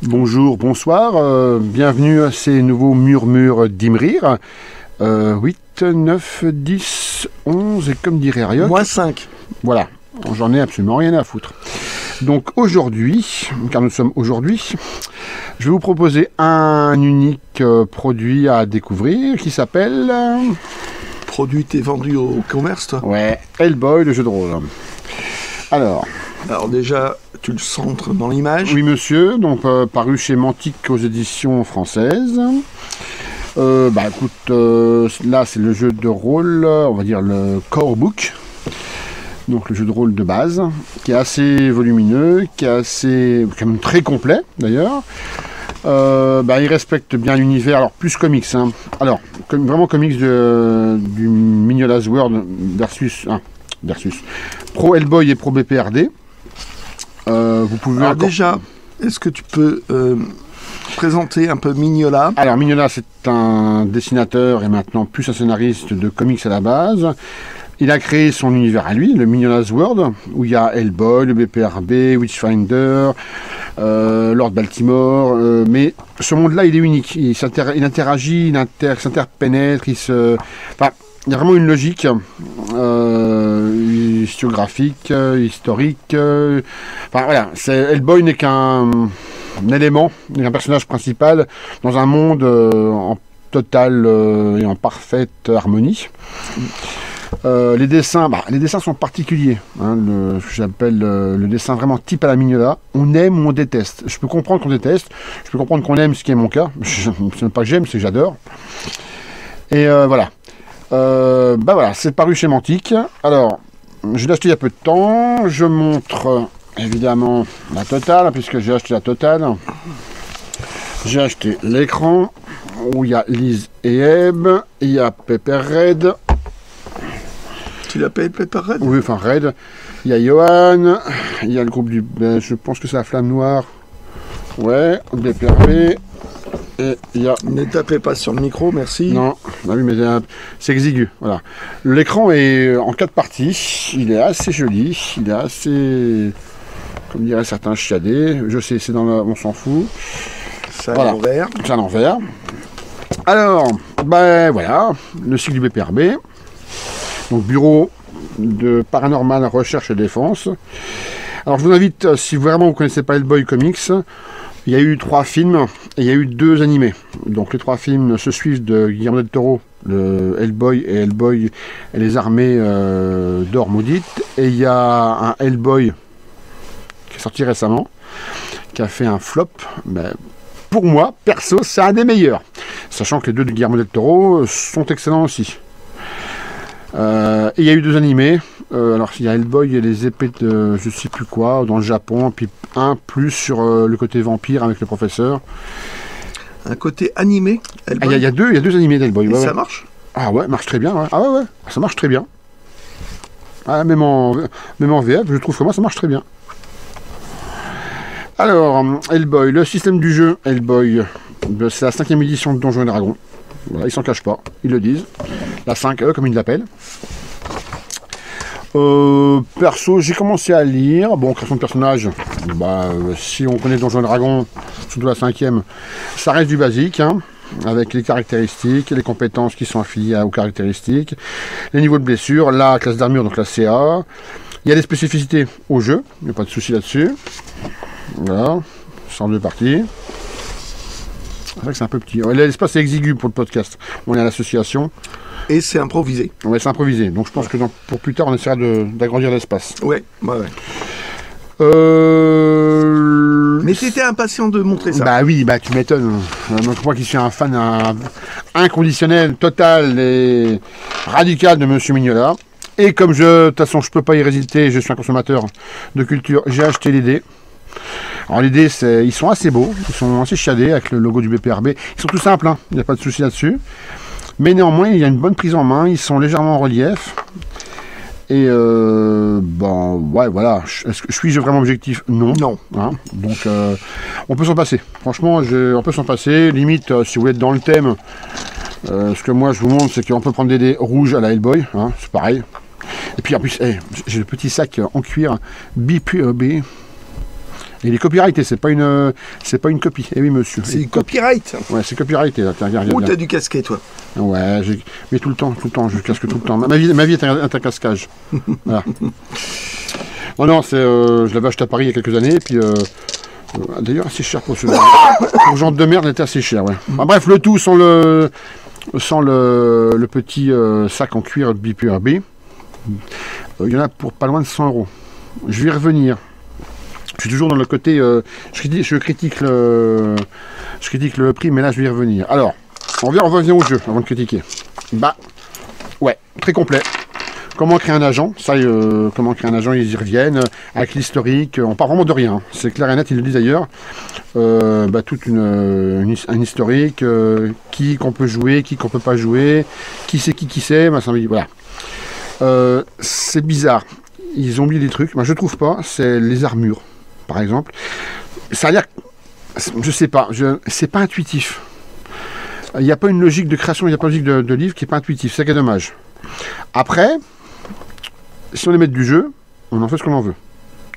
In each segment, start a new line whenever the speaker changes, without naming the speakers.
Bonjour, bonsoir, bienvenue à ces nouveaux murmures d'Imrir. 8, 9, 10, 11 et comme dirait Ariok...
Moins 5.
Voilà, j'en ai absolument rien à foutre. Donc aujourd'hui, car nous sommes aujourd'hui, je vais vous proposer un unique produit à découvrir qui s'appelle...
Produit t'es vendu au commerce, toi?
Ouais, Hellboy, le jeu de rôle. Alors
déjà, tu le centres dans l'image.
Oui monsieur, donc paru chez Mantic aux éditions françaises. Là c'est le jeu de rôle, on va dire le core book. Donc le jeu de rôle de base, qui est assez volumineux, qui est quand même très complet d'ailleurs. Il respecte bien l'univers, alors plus comics, hein. Alors, vraiment comics du Mignola's World versus Pro Hellboy et Pro BPRD. Vous pouvez
alors déjà, est-ce que tu peux présenter un peu Mignola?
Alors Mignola, c'est un dessinateur et maintenant plus un scénariste de comics à la base. Il a créé son univers à lui, le Mignola's World, où il y a Hellboy, le BPRB, Witchfinder, Lord Baltimore, mais ce monde-là, il est unique. Il interagit, il s'interpénètre, il y a vraiment une logique historiographique, historique. Hellboy n'est qu'un élément, un personnage principal dans un monde en totale et en parfaite harmonie. Les dessins sont particuliers, hein, ce que j'appelle le dessin vraiment type à la Mignola. On aime ou on déteste. Je peux comprendre qu'on déteste, je peux comprendre qu'on aime, ce qui est mon cas. Ce n'est pas que j'aime, c'est que j'adore. Et voilà. C'est paru chez Mantic. Alors, je l'ai acheté il y a peu de temps. Je montre évidemment la totale, puisque j'ai acheté la totale. J'ai acheté l'écran, où il y a Liz et Eb, il y a Pepper Red.
Tu l'appelles Pepper Red?
Oui, enfin Red. Il y a Johan, il y a le groupe du... je pense que c'est la Flamme Noire. Ouais, BPRB. Et il y a...
Ne tapez pas sur le micro, merci.
Non, oui, mais c'est exigu, voilà. L'écran est en 4 parties, il est assez joli, il est assez... Comme diraient certains, chiadé. Je sais, c'est dans la... on s'en fout.
C'est à l'envers.
C'est à l'envers. Alors, voilà, le cycle du BPRB. Donc bureau de paranormal, recherche et défense. Alors je vous invite, si vraiment vous ne connaissez pas Hellboy Comics, il y a eu 3 films et il y a eu 2 animés. Donc les 3 films se suivent de Guillermo del Toro, le Hellboy et les armées d'or maudite. Et il y a un Hellboy qui est sorti récemment, qui a fait un flop. Pour moi, perso, c'est un des meilleurs. Sachant que les 2 de Guillermo del Toro sont excellents aussi. Et il y a eu 2 animés. Alors il y a Hellboy et les épées de je sais plus quoi dans le Japon, puis un plus sur le côté vampire avec le professeur.
Un côté animé.
Il y a deux animés d'Hellboy.
Ça marche?
Ah ouais, marche très bien. Ouais. Ah ouais, ça marche très bien. Ah, même en VF, je trouve que moi ça marche très bien. Alors Hellboy, le système du jeu Hellboy, c'est la 5e édition de Donjons et Dragons. Voilà, ils s'en cachent pas, ils le disent. La 5E, comme ils l'appellent. Perso, j'ai commencé à lire. Bon, création de personnage, si on connaît Donjons et Dragons, surtout la 5e, ça reste du basique, hein, avec les caractéristiques, les compétences qui sont affiliées aux caractéristiques, les niveaux de blessure, la classe d'armure, donc la CA. Il y a des spécificités au jeu, il n'y a pas de souci là-dessus. Voilà, 102 parties. C'est vrai que c'est un peu petit. L'espace est exigu pour le podcast. On est à l'association.
Et c'est improvisé.
Ouais, c'est improvisé. Donc je pense que pour plus tard, on essaiera d'agrandir l'espace.
Ouais. Mais tu étais impatient de montrer ça.
Bah oui, tu m'étonnes. Donc moi qui suis un fan inconditionnel, total et radical de Monsieur Mignola. Et comme de toute façon, je peux pas y résister, je suis un consommateur de culture, j'ai acheté les dés. Alors les dés, ils sont assez beaux, ils sont assez chiadés avec le logo du BPRB. Ils sont tout simples, hein, il n'y a pas de souci là-dessus. Mais néanmoins, il y a une bonne prise en main, ils sont légèrement en relief. Et voilà. Suis-je vraiment objectif? Non. Hein, donc on peut s'en passer. Franchement, on peut s'en passer. Limite, si vous êtes dans le thème, ce que moi je vous montre, c'est qu'on peut prendre des dés rouges à la Hellboy. Hein, c'est pareil. Et puis en plus, j'ai le petit sac en cuir BPRB. Et il est copyrighté, c'est pas une copie. Eh oui, monsieur.
C'est copyright.
Ouais, c'est copyrighté. Là.
Où t'as dû casquer, toi?
Ouais, mais tout le temps, je casque tout le temps. Ma vie est un casquage. Voilà. Non, je l'avais acheté à Paris il y a quelques années, et puis d'ailleurs assez cher pour ce genre de merde, il était assez cher, ouais. Enfin, bref, le tout sans le petit sac en cuir de BPRB. Il y en a pour pas loin de 100 €. Je vais y revenir. Je suis toujours dans le côté... je critique le prix, mais là, je vais y revenir. Alors, on revient au jeu, avant de critiquer. Bah, ouais, très complet. Comment créer un agent? Ça, comment créer un agent, ils y reviennent. Avec l'historique, on part vraiment de rien. C'est clair et net, ils le disent d'ailleurs. Toute un historique, qui qu'on peut jouer, qui qu'on peut pas jouer, qui c'est, voilà. C'est bizarre. Ils ont oublié des trucs. Moi, je trouve pas. C'est les armures, par exemple. Ça a l'air... Je sais pas. C'est pas intuitif. Il n'y a pas une logique de création, il n'y a pas une logique de livre qui n'est pas intuitif. C'est ça qui est dommage. Après, si on les met du jeu, on en fait ce qu'on en veut.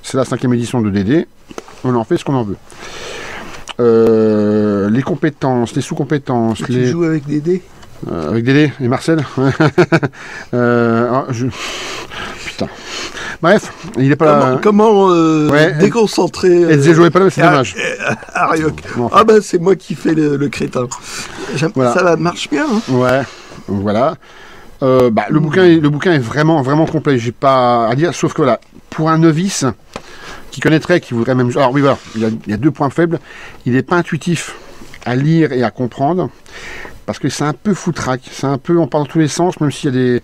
C'est la 5e édition de DD. On en fait ce qu'on en veut. Les compétences, les sous-compétences...
Tu joues avec des dés?
Avec Dédé et Marcel. Putain. Bref, il est pas
comment déconcentrer.
Elle jouait pas là, c'est dommage.
Ariok. Ah ben c'est moi qui fais le crétin. Voilà. Ça marche bien. Hein.
Ouais, voilà. Le bouquin est vraiment complet. J'ai pas à dire, sauf que voilà, pour un novice qui connaîtrait, qui voudrait même... Alors oui, voilà, il y a 2 points faibles. Il n'est pas intuitif à lire et à comprendre. Parce que c'est un peu foutraque, on part dans tous les sens, même s'il y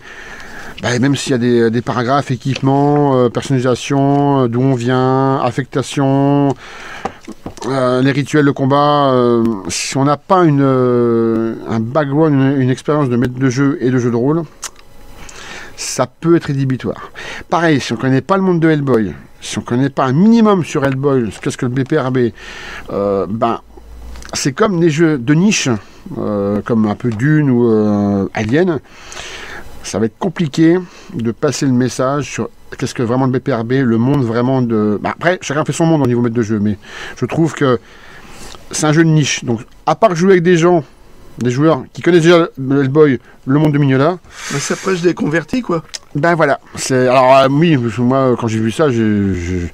a des paragraphes, équipements, personnalisation, d'où on vient, affectation, les rituels de combat. Si on n'a pas un background, une expérience de maître de jeu et de jeu de rôle, ça peut être rédhibitoire. Pareil, si on ne connaît pas le monde de Hellboy, si on ne connaît pas un minimum sur Hellboy, qu'est-ce que le BPRB, c'est comme des jeux de niche, comme un peu Dune ou Alien. Ça va être compliqué de passer le message sur qu'est-ce que vraiment le BPRB, le monde vraiment de... après, chacun fait son monde au niveau maître de jeu, mais je trouve que c'est un jeu de niche. Donc, à part jouer avec des joueurs qui connaissent déjà le Hellboy, le monde de Mignola...
Mais c'est après, je l'ai converti, quoi.
Ben voilà. Alors, oui, moi, quand j'ai vu ça, j'ai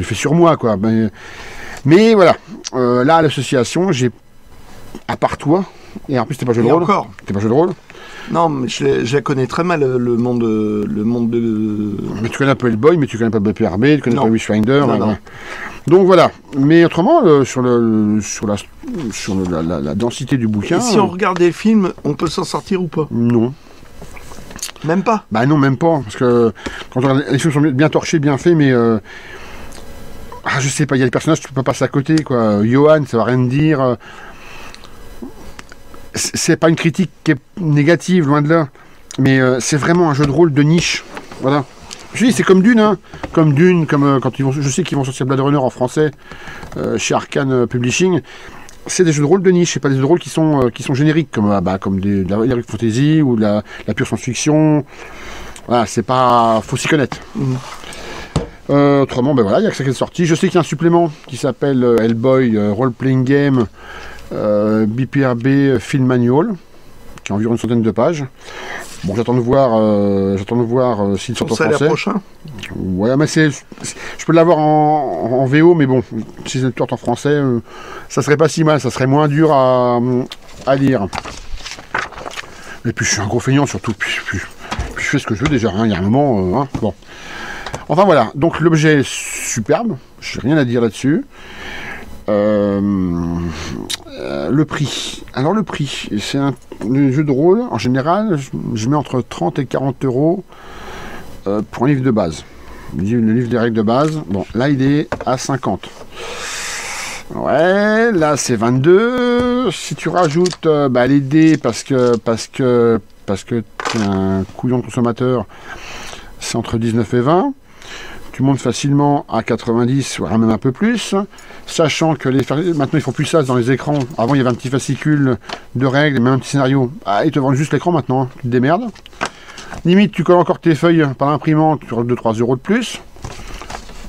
fait sur moi, quoi. Mais voilà, là à l'association, à part toi, et en plus t'es pas jeu de rôle. T'es pas jeu de rôle.
Non, mais je la connais très mal, le monde de...
Mais tu connais un peu Hellboy, mais tu connais pas BPRB, tu connais pas Wishfinder.
Non.
Donc voilà, mais autrement, sur la densité du bouquin...
Et si on regardait le film, on peut s'en sortir ou pas?
Non.
Même pas?
Bah non, même pas, parce que quand on regarde, les films sont bien torchés, bien faits, mais... je sais pas, il y a des personnages, tu peux pas passer à côté, quoi. Johan, ça va rien dire. C'est pas une critique qui est négative, loin de là. Mais c'est vraiment un jeu de rôle de niche. Voilà. Je dis, c'est comme Dune, hein. Comme Dune, comme quand je sais qu'ils vont sortir Blade Runner en français chez Arcane Publishing. C'est des jeux de rôle de niche, c'est pas des jeux de rôle qui sont génériques, comme de la fantasy ou de la pure science-fiction. Voilà, c'est pas... faut s'y connaître. Autrement, voilà, il y a que ça qui est sorti. Je sais qu'il y a un supplément qui s'appelle Hellboy Role Playing Game BPRB Film Manual, qui a environ une centaine de pages. Bon, j'attends de voir s'il sort en français.
Ça prochain.
Ouais, mais je peux l'avoir en VO, mais bon, si c'est en français, ça serait pas si mal, ça serait moins dur à lire. Et puis je suis un gros feignant surtout, puis je fais ce que je veux déjà, il y a un moment, bon. Enfin voilà, donc l'objet est superbe, je n'ai rien à dire là-dessus. Le prix. Alors le prix, c'est un jeu de rôle, en général, je mets entre 30 et 40 € pour un livre de base. Le livre des règles de base, bon, là il est à 50. Ouais, là c'est 22. Si tu rajoutes les dés parce que tu es un couillon de consommateur, c'est entre 19 et 20. Tu montes facilement à 90, voire même un peu plus, sachant que maintenant ils font plus ça dans les écrans. Avant il y avait un petit fascicule de règles, même un petit scénario. Ils te vendent juste l'écran maintenant, tu te démerdes. Limite tu colles encore tes feuilles par l'imprimante sur 2-3 € de plus.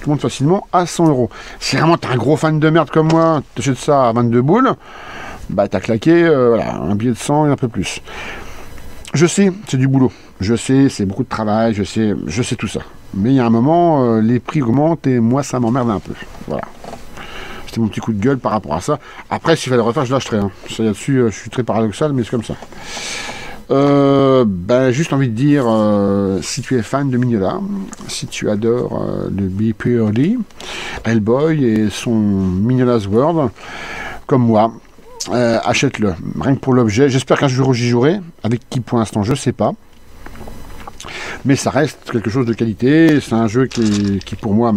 tu montes facilement à 100 €. Si vraiment t'es un gros fan de merde comme moi, t'achètes ça à 22 boules, bah t'as claqué voilà, un billet de 100 et un peu plus. Je sais, c'est du boulot. Je sais, c'est beaucoup de travail, je sais tout ça. Mais il y a un moment, les prix augmentent et moi, ça m'emmerde un peu. Voilà. C'était mon petit coup de gueule par rapport à ça. Après, s'il fallait le refaire, je l'achèterais. Hein. Ça, là-dessus, je suis très paradoxal, mais c'est comme ça. Juste envie de dire, si tu es fan de Mignola, si tu adores le BPRD, Hellboy et son Mignola's World, comme moi, achète-le. Rien que pour l'objet. J'espère qu'un jour j'y jouerai. Avec qui pour l'instant, je sais pas. Mais ça reste quelque chose de qualité. C'est un jeu qui pour moi,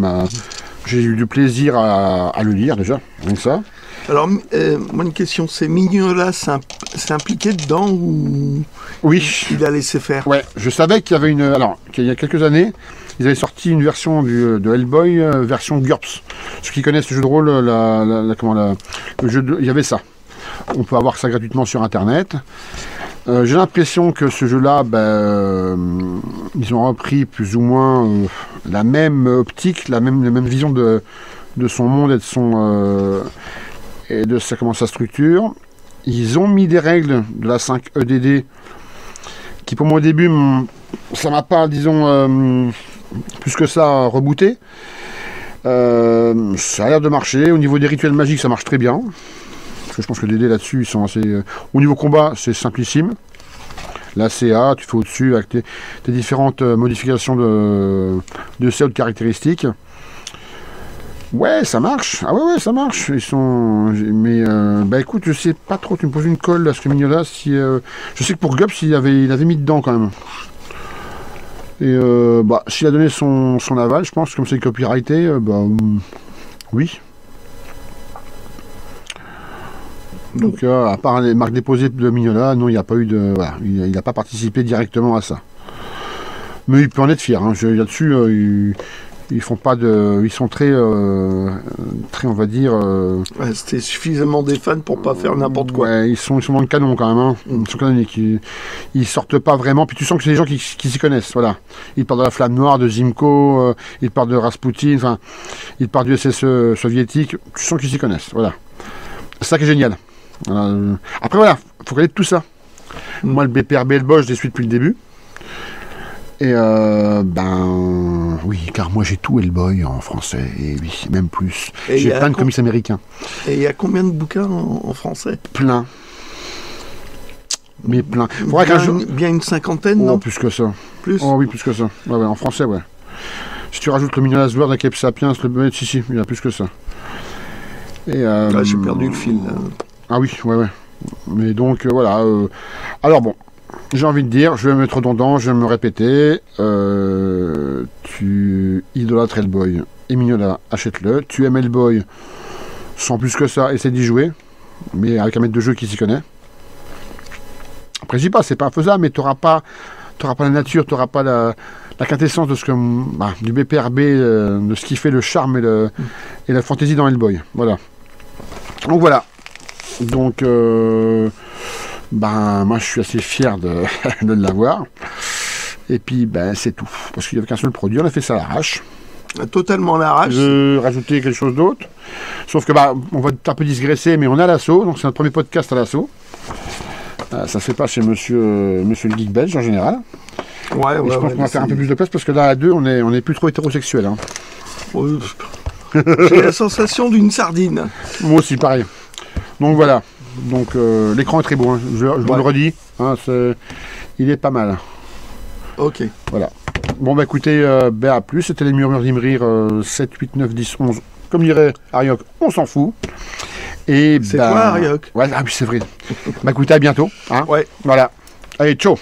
j'ai eu du plaisir à le lire déjà. Rien que ça.
Alors, moi, une question, c'est Mignola, c'est impliqué dedans ou
oui,
il a laissé faire?
Ouais, je savais qu'il y avait qu'il y a quelques années, ils avaient sorti une version de Hellboy, version GURPS. Ceux qui connaissent ce jeu de rôle, le jeu il y avait ça. On peut avoir ça gratuitement sur Internet. J'ai l'impression que ce jeu-là, ils ont repris plus ou moins la même optique, la même vision de son monde et de son... et de sa structure. Ils ont mis des règles de la 5 EDD qui pour moi au début ça m'a pas, disons, plus que ça rebooté. Ça a l'air de marcher. Au niveau des rituels magiques, ça marche très bien. Parce que je pense que les dés là-dessus, ils sont assez... Au niveau combat, c'est simplissime. La CA, tu fais au-dessus avec tes différentes modifications de CA ou de caractéristiques. Ouais, ça marche. Ah ouais, ça marche. Ils sont... Mais, écoute, je sais pas trop. Tu me poses une colle, là, ce que Mignola, si... Je sais que pour GURPS, il avait mis dedans, quand même. Et, s'il a donné son aval, je pense, comme c'est copyrighté, oui. Donc, à part les marques déposées de Mignola, non, il n'y a pas eu de... Voilà, il n'a pas participé directement à ça. Mais il peut en être fier. Hein. Là-dessus, ils font pas de... Ils sont très on va dire...
Ouais, c'était suffisamment des fans pour pas faire n'importe quoi.
Ouais, ils sont dans le canon, quand même. Hein. Ils sont canoniques. Ils sortent pas vraiment. Puis tu sens que c'est des gens qui s'y connaissent. Voilà. Ils parlent de la Flamme Noire, de Zimko, ils parlent de Rasputin, enfin... Ils parlent du SSE soviétique. Tu sens qu'ils s'y connaissent. Voilà. C'est ça qui est génial. Après voilà, faut connaître tout ça. Moi le BPRB et le Bosch, je les suis depuis le début. Et oui, car moi j'ai tout Hellboy en français, et oui, même plus. J'ai plein de comics américains.
Et il y a combien de bouquins en français?
Plein. Mais plein.
Bien une cinquantaine, non?
Plus que ça.
Plus?
Oh oui, plus que ça. Ouais, en français, ouais. Si tu rajoutes le Mignola's World, la Cape Sapiens, si, il y a plus que ça. Et
j'ai perdu le fil, là.
Ah oui, ouais. Mais donc, voilà. Alors bon, j'ai envie de dire, je vais me mettre redondant, je vais me répéter. Tu idolâtres Hellboy et Mignola, achète-le. Tu aimes Hellboy, sans plus que ça, essaie d'y jouer. Mais avec un maître de jeu qui s'y connaît. Après, je dis pas, c'est pas faisable, mais t'auras pas la nature, t'auras pas la quintessence de ce que du BPRB, de ce qui fait le charme et la fantaisie dans Hellboy. Voilà. Donc voilà. Donc, moi je suis assez fier de l'avoir. Et puis, c'est tout. Parce qu'il n'y avait qu'un seul produit, on a fait ça à l'arrache.
Totalement à l'arrache.
Je rajouter quelque chose d'autre. Sauf que, on va un peu digresser, mais on est à l'assaut. Donc, c'est notre premier podcast à l'assaut. Ça se fait pas chez monsieur le geek belge en général.
Ouais,
je pense qu'on va faire un peu plus de place parce que là, à deux, on est plus trop hétérosexuel. Hein.
J'ai la sensation d'une sardine.
Moi aussi, pareil. Donc voilà. Donc l'écran est très beau. Hein. Je vous le redis. Hein, il est pas mal.
Ok.
Voilà. Bon, écoutez, à plus. C'était les Murmures d'Imrir 7, 8, 9, 10, 11. Comme dirait Ariok, on s'en fout. Et
c'est quoi Ariok?
Ouais, oui, c'est vrai. Écoutez, à bientôt. Hein.
Ouais.
Voilà. Allez, ciao.